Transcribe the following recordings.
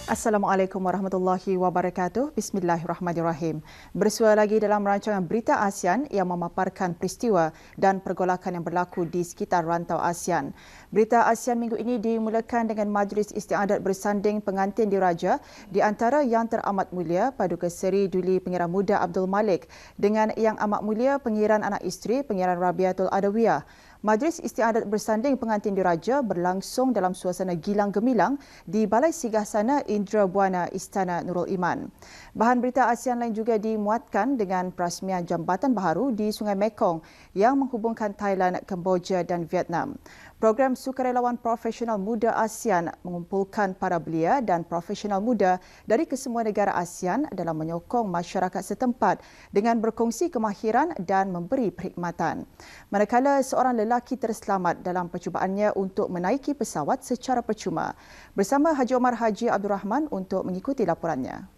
Assalamualaikum warahmatullahi wabarakatuh. Bismillahirrahmanirrahim. Bersua lagi dalam rancangan Berita ASEAN yang memaparkan peristiwa dan pergolakan yang berlaku di sekitar rantau ASEAN. Berita ASEAN minggu ini dimulakan dengan majlis istiadat bersanding pengantin diraja di antara Yang Teramat Mulia Paduka Seri Duli Pengiran Muda Abdul Malik dengan Yang Amat Mulia Pengiran Anak Isteri Pengiran Rabiatul Adawiyah. Majlis istiadat bersanding pengantin diraja berlangsung dalam suasana gilang gemilang di Balai Singgahsana Indra Buana Istana Nurul Iman. Bahan berita ASEAN lain juga dimuatkan dengan perasmian jambatan baharu di Sungai Mekong yang menghubungkan Thailand, Kemboja dan Vietnam. Program Sukarelawan Profesional Muda ASEAN mengumpulkan para belia dan profesional muda dari kesemua negara ASEAN dalam menyokong masyarakat setempat dengan berkongsi kemahiran dan memberi perkhidmatan. Manakala seorang lelaki terselamat dalam percubaannya untuk menaiki pesawat secara percuma. Bersama Haji Omar Haji Abdul Rahman untuk mengikuti laporannya.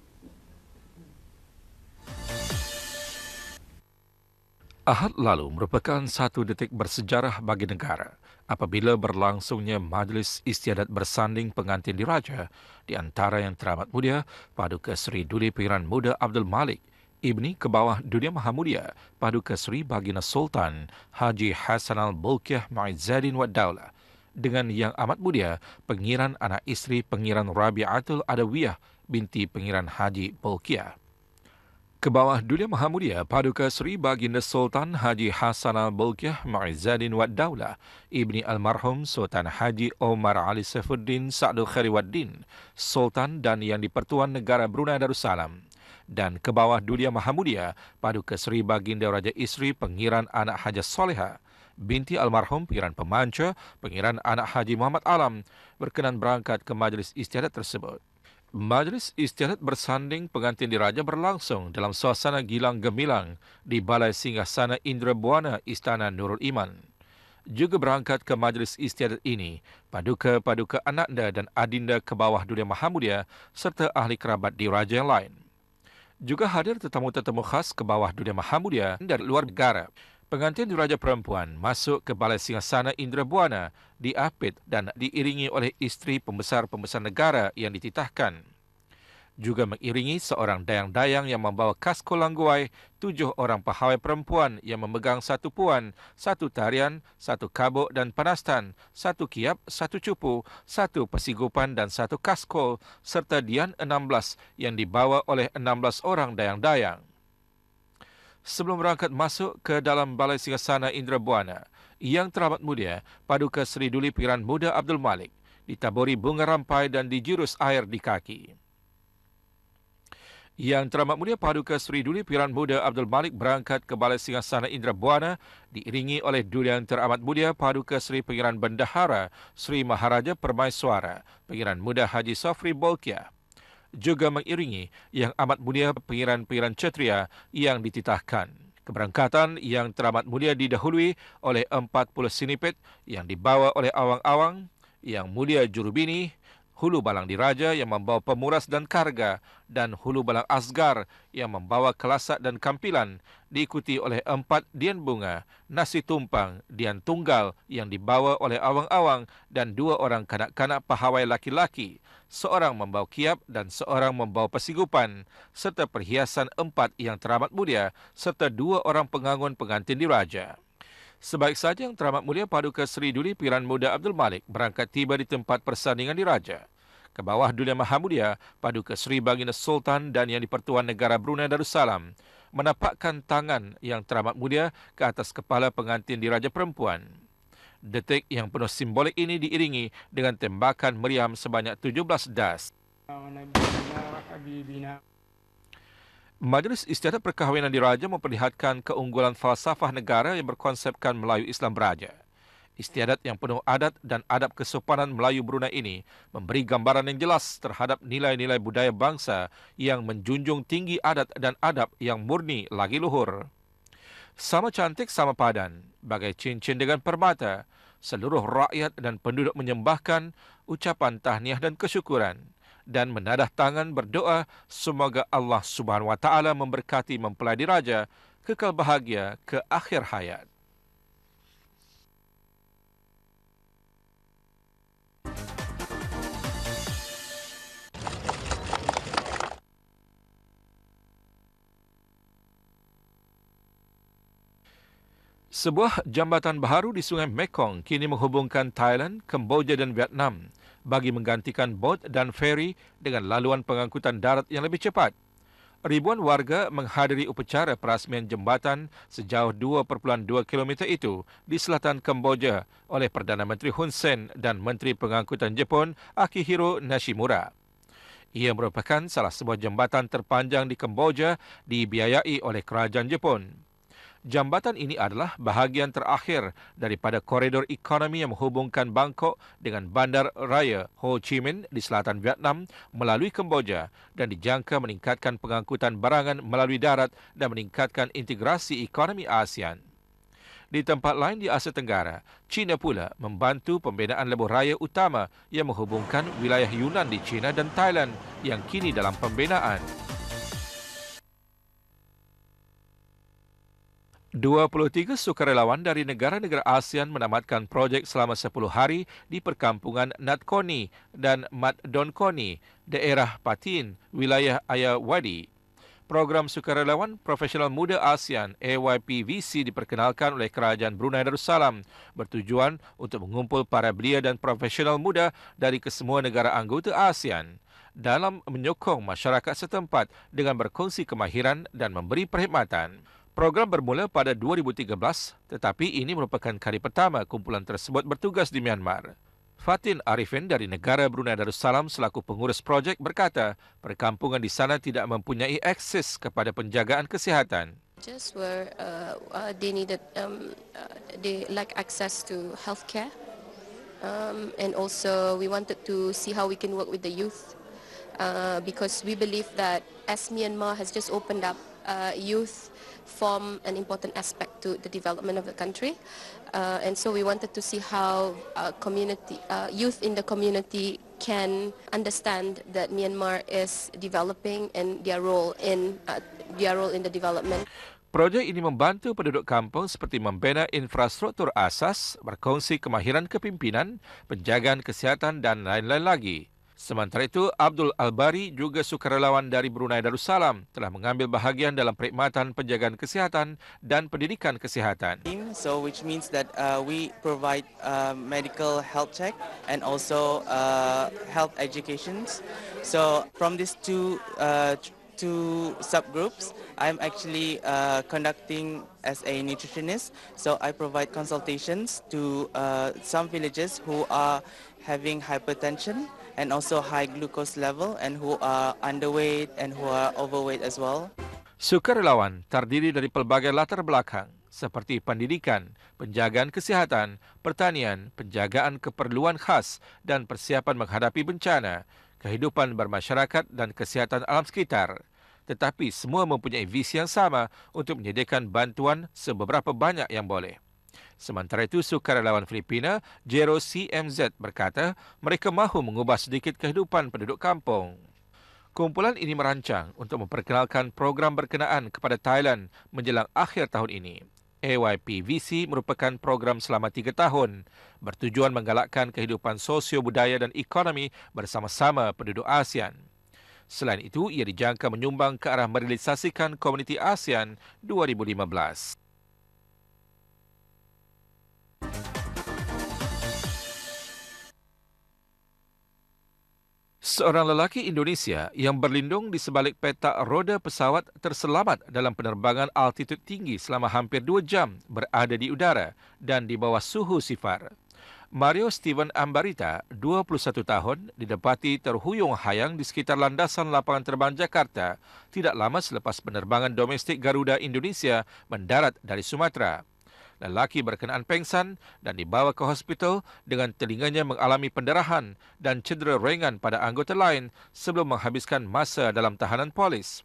Ahad lalu merupakan satu detik bersejarah bagi negara apabila berlangsungnya majlis istiadat bersanding pengantin diraja di antara Yang Teramat Mulia Paduka Seri Duli Pengiran Muda Abdul Malik, Ibni Kebawah Dunia Mahamulia Paduka Seri Baginda Sultan Haji Hassanal Bolkiah Maizuddin Wad Daulah dengan Yang Amat Mulia Pengiran Anak Isteri Pengiran Rabiatul Adawiyah binti Pengiran Haji Bolkiah. Kebawah Dunia Mahamulia Paduka Seri Baginda Sultan Haji Hassanal Bolkiah Maizuddin Wad Daulah, Ibni Almarhum Sultan Haji Omar Ali Saifuddin Sa'dul Khairuddin, Sultan dan Yang di-Pertuan Negara Brunei Darussalam. Dan Kebawah Dunia Mahamulia Paduka Seri Baginda Raja Isri Pengiran Anak Haja Soleha, binti Almarhum Pengiran Pemanca Pengiran Anak Haji Muhammad Alam berkenan berangkat ke majlis istiadat tersebut. Majlis istiadat bersanding pengantin diraja berlangsung dalam suasana gilang gemilang di Balai Singgahsana Indra Buana Istana Nurul Iman. Juga berangkat ke majlis istiadat ini, paduka-paduka ananda dan adinda Kebawah Dunia Mahamulia serta ahli kerabat diraja yang lain. Juga hadir tetamu-tetamu khas Kebawah Dunia Mahamulia dari luar negara. Pengantin diraja perempuan masuk ke Balai Singgahsana Indra Buana diapit dan diiringi oleh isteri pembesar-pembesar negara yang dititahkan. Juga mengiringi seorang dayang-dayang yang membawa kasko langguai, 7 orang pahawai perempuan yang memegang 1 puan, 1 tarian, 1 kabuk dan panastan, 1 kiap, 1 cupu, 1 persigupan dan 1 kasko, serta dian 16 yang dibawa oleh 16 orang dayang-dayang. Sebelum berangkat masuk ke dalam Balai Singgahsana Indra Buana, Yang Teramat Mulia Paduka Seri Duli Pengiran Muda Abdul Malik ditaburi bunga rampai dan dijurus air di kaki. Yang Teramat Mulia Paduka Seri Duli Pengiran Muda Abdul Malik berangkat ke Balai Singgahsana Indra Buana diiringi oleh Duli Yang Teramat Mulia Paduka Seri Pengiran Bendahara Seri Maharaja Permaiswara Pengiran Muda Haji Sofri Bolkiah. Juga mengiringi Yang Amat Mulia Pengiran-Pengiran Ksatria yang dititahkan. Keberangkatan Yang Teramat Mulia didahului oleh 40 sinipit yang dibawa oleh awang-awang, Yang Mulia Jurubini, Hulu Balang Diraja yang membawa pemuras dan karga, dan Hulu Balang Asgar yang membawa kelasak dan kampilan, diikuti oleh 4 dian bunga, nasi tumpang, dian tunggal yang dibawa oleh awang-awang dan 2 orang kanak-kanak pahawai laki-laki, seorang membawa kiap dan seorang membawa persigupan, serta perhiasan 4 Yang Teramat Mulia, serta 2 orang pengangun pengantin diraja. Sebaik saja Yang Teramat Mulia Paduka Seri Duli Pengiran Muda Abdul Malik berangkat tiba di tempat persandingan diraja. Kebawah Dunia Mahamulia Paduka Seri Baginda Sultan dan Yang di-Pertuan Negara Brunei Darussalam menapakkan tangan Yang Teramat Mulia ke atas kepala pengantin diraja perempuan. Detik yang penuh simbolik ini diiringi dengan tembakan meriam sebanyak 17 das. Majlis Istiadat Perkahwinan Diraja memperlihatkan keunggulan falsafah negara yang berkonsepkan Melayu Islam Beraja. Istiadat yang penuh adat dan adab kesopanan Melayu Brunei ini memberi gambaran yang jelas terhadap nilai-nilai budaya bangsa yang menjunjung tinggi adat dan adab yang murni lagi luhur. Sama cantik, sama padan, bagai cincin dengan permata, seluruh rakyat dan penduduk menyembahkan ucapan tahniah dan kesyukuran dan menadah tangan berdoa semoga Allah Subhanahu Wa Taala memberkati mempelai diraja kekal bahagia ke akhir hayat. Sebuah jambatan baharu di Sungai Mekong kini menghubungkan Thailand, Kemboja dan Vietnam bagi menggantikan bot dan feri dengan laluan pengangkutan darat yang lebih cepat. Ribuan warga menghadiri upacara perasmian jambatan sejauh 2.2 km itu di selatan Kemboja oleh Perdana Menteri Hun Sen dan Menteri Pengangkutan Jepun Akihiro Nishimura. Ia merupakan salah sebuah jambatan terpanjang di Kemboja dibiayai oleh kerajaan Jepun. Jambatan ini adalah bahagian terakhir daripada koridor ekonomi yang menghubungkan Bangkok dengan bandar raya Ho Chi Minh di selatan Vietnam melalui Kemboja dan dijangka meningkatkan pengangkutan barangan melalui darat dan meningkatkan integrasi ekonomi ASEAN. Di tempat lain di Asia Tenggara, China pula membantu pembinaan lebuh raya utama yang menghubungkan wilayah Yunnan di China dan Thailand yang kini dalam pembinaan. 23 sukarelawan dari negara-negara ASEAN menamatkan projek selama 10 hari di perkampungan Natkoni dan Mat Donkoni, daerah Patin, wilayah Ayeyarwady. Program Sukarelawan Profesional Muda ASEAN AYPVC diperkenalkan oleh Kerajaan Brunei Darussalam bertujuan untuk mengumpul para belia dan profesional muda dari kesemua negara anggota ASEAN dalam menyokong masyarakat setempat dengan berkongsi kemahiran dan memberi perkhidmatan. Program bermula pada 2013, tetapi ini merupakan kali pertama kumpulan tersebut bertugas di Myanmar. Fatin Arifin dari negara Brunei Darussalam selaku pengurus projek berkata, perkampungan di sana tidak mempunyai akses kepada penjagaan kesihatan. Just where they lack access to healthcare, and also we wanted to see how we can work with the youth, because we believe that as Myanmar has just opened up, youth form an important aspect to the development of the country, and so we wanted to see how youth in the community can understand that Myanmar is developing and their role in the development. Projek ini membantu penduduk kampung seperti membina infrastruktur asas, berkongsi kemahiran kepimpinan, penjagaan kesihatan dan lain-lain lagi. Sementara itu, Abdul Albari juga sukarelawan dari Brunei Darussalam telah mengambil bahagian dalam perkhidmatan penjagaan kesihatan dan pendidikan kesihatan. So which means that we provide medical health check and also health educations. So from these two subgroups, I'm actually conducting as a nutritionist. So I provide consultations to some villages who are having hypertension and also high glucose level and who are underweight and who are overweight as well. Sukarelawan terdiri dari pelbagai latar belakang seperti pendidikan, penjagaan kesihatan, pertanian, penjagaan keperluan khas dan persiapan menghadapi bencana, kehidupan bermasyarakat dan kesihatan alam sekitar. Tetapi semua mempunyai visi yang sama untuk menyediakan bantuan seberapa banyak yang boleh. Sementara itu, sukarelawan Filipina, Jero CMZ berkata mereka mahu mengubah sedikit kehidupan penduduk kampung. Kumpulan ini merancang untuk memperkenalkan program berkenaan kepada Thailand menjelang akhir tahun ini. AYPVC merupakan program selama 3 tahun, bertujuan menggalakkan kehidupan sosio-budaya dan ekonomi bersama-sama penduduk ASEAN. Selain itu, ia dijangka menyumbang ke arah merealisasikan Komuniti ASEAN 2015. Seorang lelaki Indonesia yang berlindung di sebalik petak roda pesawat terselamat dalam penerbangan altitud tinggi selama hampir 2 jam berada di udara dan di bawah suhu sifar. Mario Steven Ambarita, 21 tahun, didapati terhuyung hayang di sekitar landasan lapangan terbang Jakarta tidak lama selepas penerbangan domestik Garuda Indonesia mendarat dari Sumatera. Lelaki berkenaan pengsan dan dibawa ke hospital dengan telinganya mengalami pendarahan dan cedera ringan pada anggota lain sebelum menghabiskan masa dalam tahanan polis.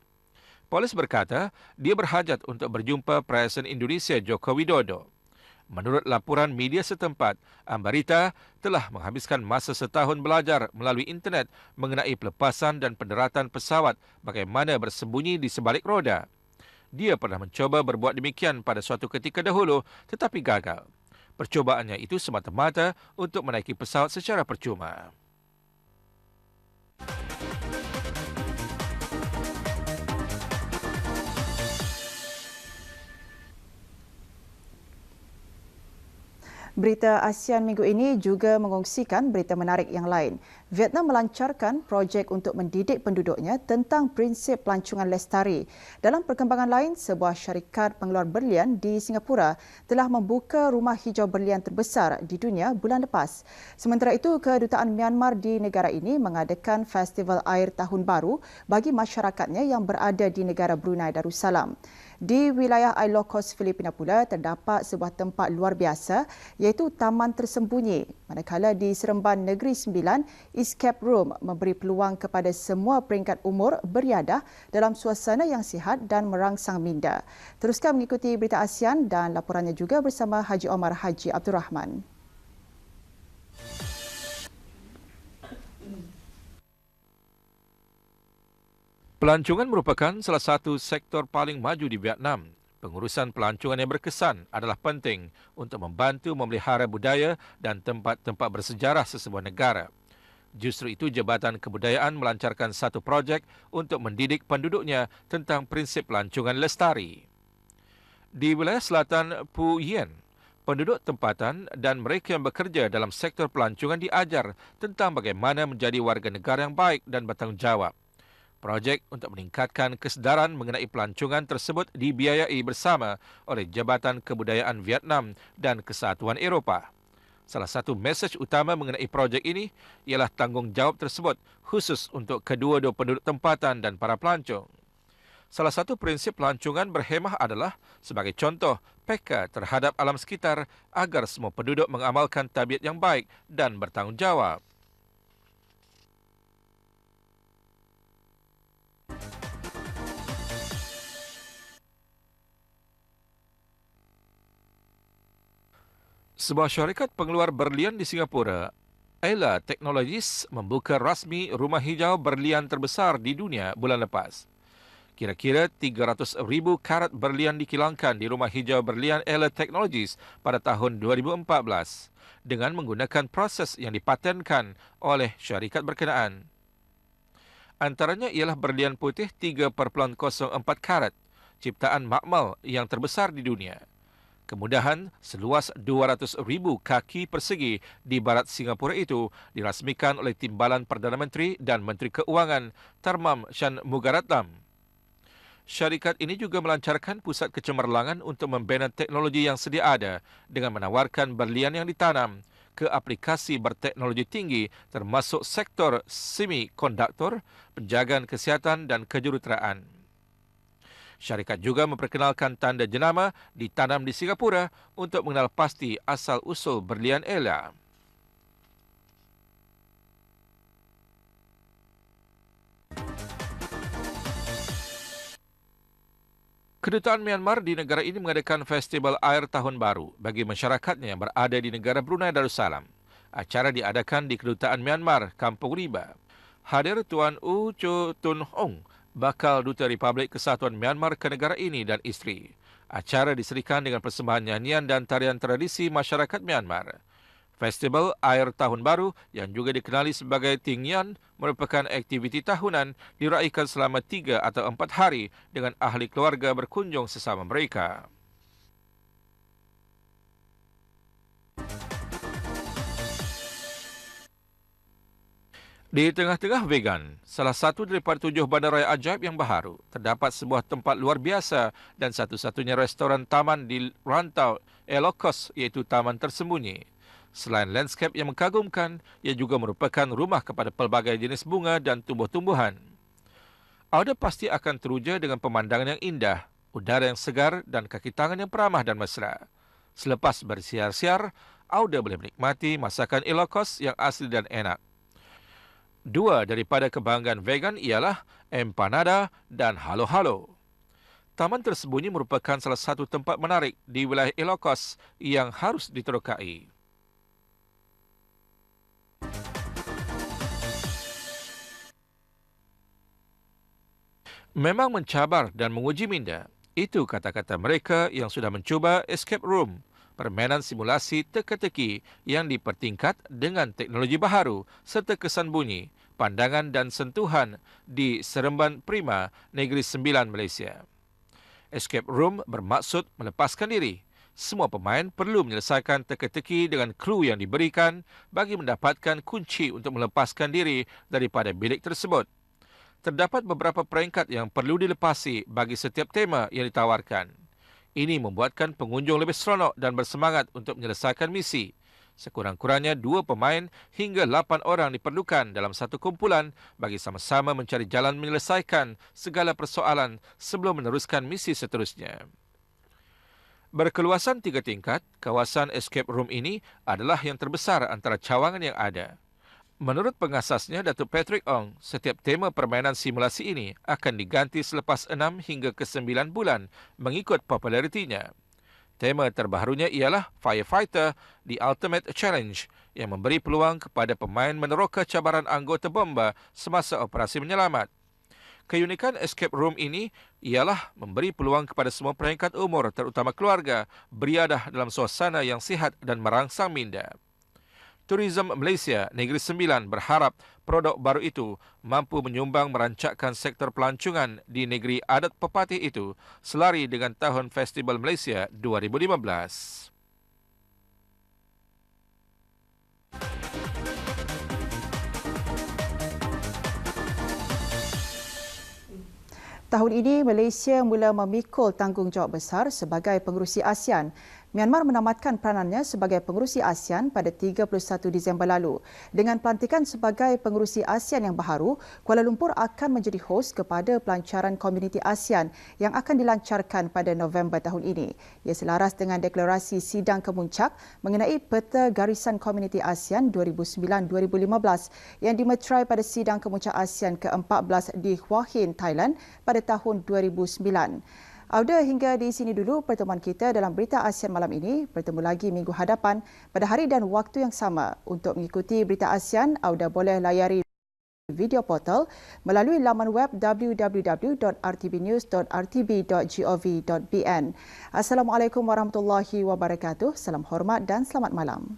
Polis berkata dia berhajat untuk berjumpa Presiden Indonesia Joko Widodo. Menurut laporan media setempat, Ambarita telah menghabiskan masa setahun belajar melalui internet mengenai pelepasan dan pendaratan pesawat bagaimana bersembunyi di sebalik roda. Dia pernah mencoba berbuat demikian pada suatu ketika dahulu tetapi gagal. Percobaannya itu semata-mata untuk menaiki pesawat secara percuma. Berita ASEAN minggu ini juga mengongsikan berita menarik yang lain. Vietnam melancarkan projek untuk mendidik penduduknya tentang prinsip pelancongan lestari. Dalam perkembangan lain, sebuah syarikat pengeluar berlian di Singapura telah membuka rumah hijau berlian terbesar di dunia bulan lepas. Sementara itu, Kedutaan Myanmar di negara ini mengadakan festival air tahun baru bagi masyarakatnya yang berada di negara Brunei Darussalam. Di wilayah Ilocos, Filipina pula terdapat sebuah tempat luar biasa iaitu Taman Tersembunyi. Manakala di Seremban Negeri Sembilan, Escape Room memberi peluang kepada semua peringkat umur beriadah dalam suasana yang sihat dan merangsang minda. Teruskan mengikuti berita ASEAN dan laporannya juga bersama Haji Omar Haji Abdul Rahman. Pelancongan merupakan salah satu sektor paling maju di Vietnam. Pengurusan pelancongan yang berkesan adalah penting untuk membantu memelihara budaya dan tempat-tempat bersejarah sesebuah negara. Justru itu, Jabatan Kebudayaan melancarkan satu projek untuk mendidik penduduknya tentang prinsip pelancongan lestari. Di wilayah selatan Phu Yen, penduduk tempatan dan mereka yang bekerja dalam sektor pelancongan diajar tentang bagaimana menjadi warga negara yang baik dan bertanggungjawab. Projek untuk meningkatkan kesedaran mengenai pelancongan tersebut dibiayai bersama oleh Jabatan Kebudayaan Vietnam dan Kesatuan Eropah. Salah satu mesej utama mengenai projek ini ialah tanggungjawab tersebut khusus untuk kedua-dua penduduk tempatan dan para pelancong. Salah satu prinsip pelancongan berhemah adalah sebagai contoh peka terhadap alam sekitar agar semua penduduk mengamalkan tabiat yang baik dan bertanggungjawab. Sebuah syarikat pengeluar berlian di Singapura, Ayla Technologies, membuka rasmi rumah hijau berlian terbesar di dunia bulan lepas. Kira-kira 300,000 karat berlian dikilangkan di rumah hijau berlian Ayla Technologies pada tahun 2014 dengan menggunakan proses yang dipatenkan oleh syarikat berkenaan. Antaranya ialah berlian putih 3.04 karat, ciptaan makmal yang terbesar di dunia. Kemudahan seluas 200,000 kaki persegi di barat Singapura itu dirasmikan oleh Timbalan Perdana Menteri dan Menteri Keuangan Tharman Shanmugaratnam. Syarikat ini juga melancarkan pusat kecemerlangan untuk membina teknologi yang sedia ada dengan menawarkan berlian yang ditanam ke aplikasi berteknologi tinggi termasuk sektor semikonduktor, penjagaan kesihatan dan kejuruteraan. Syarikat juga memperkenalkan tanda jenama ditanam di Singapura untuk mengenal pasti asal-usul berlian Ayla. Kedutaan Myanmar di negara ini mengadakan festival air tahun baru bagi masyarakatnya yang berada di negara Brunei Darussalam. Acara diadakan di Kedutaan Myanmar, Kampung Riba. Hadir Tuan U Cho Tun Hong, bakal Duta Republik Kesatuan Myanmar ke negara ini dan isteri. Acara diserikan dengan persembahan nyanyian dan tarian tradisi masyarakat Myanmar. Festival Air Tahun Baru yang juga dikenali sebagai Ting Yan merupakan aktiviti tahunan diraikan selama 3 atau 4 hari dengan ahli keluarga berkunjung sesama mereka. Di tengah-tengah vegan, salah satu daripada 7 bandaraya ajaib yang baharu, terdapat sebuah tempat luar biasa dan satu-satunya restoran taman di rantau Ilocos iaitu Taman Tersembunyi. Selain landscape yang mengagumkan, ia juga merupakan rumah kepada pelbagai jenis bunga dan tumbuh-tumbuhan. Anda pasti akan teruja dengan pemandangan yang indah, udara yang segar dan kaki tangan yang peramah dan mesra. Selepas bersiar-siar, Anda boleh menikmati masakan Ilocos yang asli dan enak. 2 daripada kebanggaan vegan ialah empanada dan halo-halo. Taman Tersembunyi merupakan salah satu tempat menarik di wilayah Ilocos yang harus diterokai. Memang mencabar dan menguji minda. Itu kata-kata mereka yang sudah mencuba escape room, permainan simulasi teka-teki yang dipertingkat dengan teknologi baharu serta kesan bunyi, pandangan dan sentuhan di Seremban Prima, Negeri Sembilan, Malaysia. Escape room bermaksud melepaskan diri, semua pemain perlu menyelesaikan teka-teki dengan kru yang diberikan bagi mendapatkan kunci untuk melepaskan diri daripada bilik tersebut. Terdapat beberapa peringkat yang perlu dilepasi bagi setiap tema yang ditawarkan. Ini membuatkan pengunjung lebih seronok dan bersemangat untuk menyelesaikan misi. Sekurang-kurangnya 2 pemain hingga 8 orang diperlukan dalam satu kumpulan bagi sama-sama mencari jalan menyelesaikan segala persoalan sebelum meneruskan misi seterusnya. Berkeluasan 3 tingkat, kawasan escape room ini adalah yang terbesar antara cawangan yang ada. Menurut pengasasnya, Datuk Patrick Ong, setiap tema permainan simulasi ini akan diganti selepas 6 hingga ke 9 bulan mengikut popularitinya. Tema terbarunya ialah Firefighter The Ultimate Challenge yang memberi peluang kepada pemain meneroka cabaran anggota bomba semasa operasi menyelamat. Keunikan escape room ini ialah memberi peluang kepada semua peringkat umur, terutama keluarga, beriadah dalam suasana yang sihat dan merangsang minda. Tourism Malaysia Negeri Sembilan berharap produk baru itu mampu menyumbang merancakkan sektor pelancongan di negeri adat pepatih itu selari dengan Tahun Festival Malaysia 2015. Tahun ini, Malaysia mula memikul tanggungjawab besar sebagai pengerusi ASEAN. Myanmar menamatkan peranannya sebagai pengerusi ASEAN pada 31 Disember lalu. Dengan pelantikan sebagai pengerusi ASEAN yang baharu, Kuala Lumpur akan menjadi hos kepada pelancaran komuniti ASEAN yang akan dilancarkan pada November tahun ini. Ia selaras dengan deklarasi sidang kemuncak mengenai peta garisan komuniti ASEAN 2009-2015 yang dimeterai pada sidang kemuncak ASEAN ke-14 di Hua Hin, Thailand pada tahun 2009. Auda, hingga di sini dulu pertemuan kita dalam Berita ASEAN malam ini. Bertemu lagi minggu hadapan pada hari dan waktu yang sama. Untuk mengikuti Berita ASEAN, Auda boleh layari video portal melalui laman web www.rtbnews.rtb.gov.bn. Assalamualaikum warahmatullahi wabarakatuh. Salam hormat dan selamat malam.